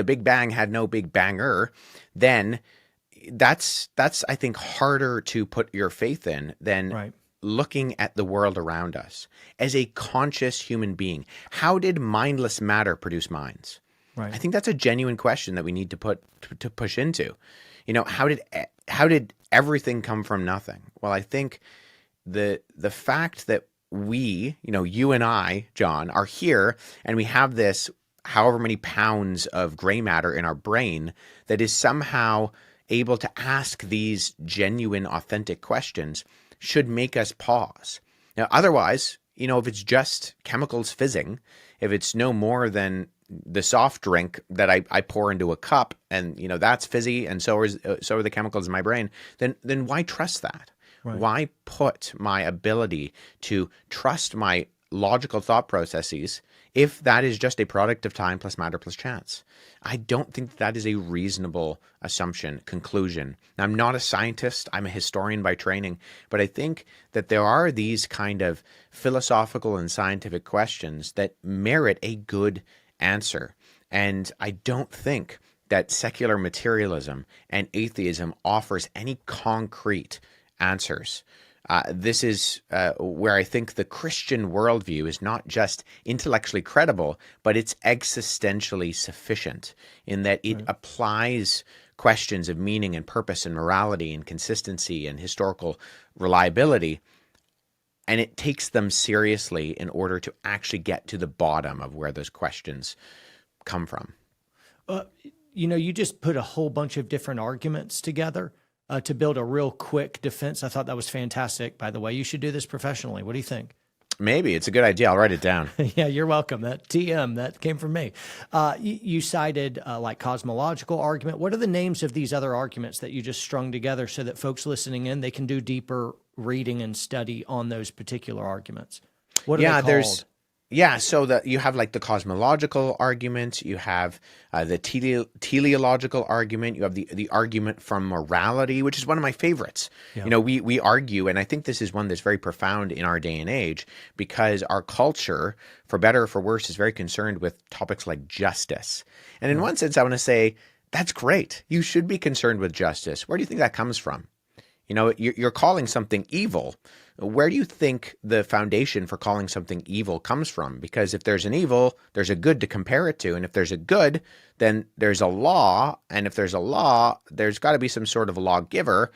Big Bang had no Big Banger, then that's I think harder to put your faith in than Right. looking at the world around us as a conscious human being. How did mindless matter produce minds? I Right. think that's a genuine question that we need to push into. How did everything come from nothing? Well, I think the fact that we, you and I, John, are here and we have this however many pounds of gray matter in our brain that is somehow able to ask these genuine, authentic questions should make us pause. Now, otherwise, if it's just chemicals fizzing, if it's no more than the soft drink that I pour into a cup and that's fizzy and so are the chemicals in my brain, then why trust that? Right. Why put my ability to trust my logical thought processes if that is just a product of time plus matter plus chance? I don't think that is a reasonable assumption, conclusion. Now, I'm not a scientist. I'm a historian by training, but I think that there are these kind of philosophical and scientific questions that merit a good answer. And I don't think that secular materialism and atheism offers any concrete answers. This is where I think the Christian worldview is not just intellectually credible, but it's existentially sufficient in that it Right. applies questions of meaning and purpose and morality and consistency and historical reliability, and it takes them seriously in order to actually get to the bottom of where those questions come from. Uh, you just put a whole bunch of different arguments together to build a real quick defense. I thought that was fantastic, by the way. You should do this professionally. What do you think? Maybe it's a good idea. I'll write it down. Yeah, you're welcome. That TM, that came from me. You cited like cosmological argument. What are the names of these other arguments that you just strung together so that folks listening in, they can do deeper reading and study on those particular arguments? What are they called? So that you have like the cosmological argument, you have the teleological argument, you have the argument from morality, which is one of my favorites. Yeah. We argue, and I think this is one that's very profound in our day and age, because our culture, for better or for worse, is very concerned with topics like justice. And in one sense, I want to say, that's great. You should be concerned with justice. Where do you think that comes from? You're calling something evil. Where do you think the foundation for calling something evil comes from? Because if there's an evil, there's a good to compare it to. And if there's a good, then there's a law. And if there's a law, there's got to be some sort of a lawgiver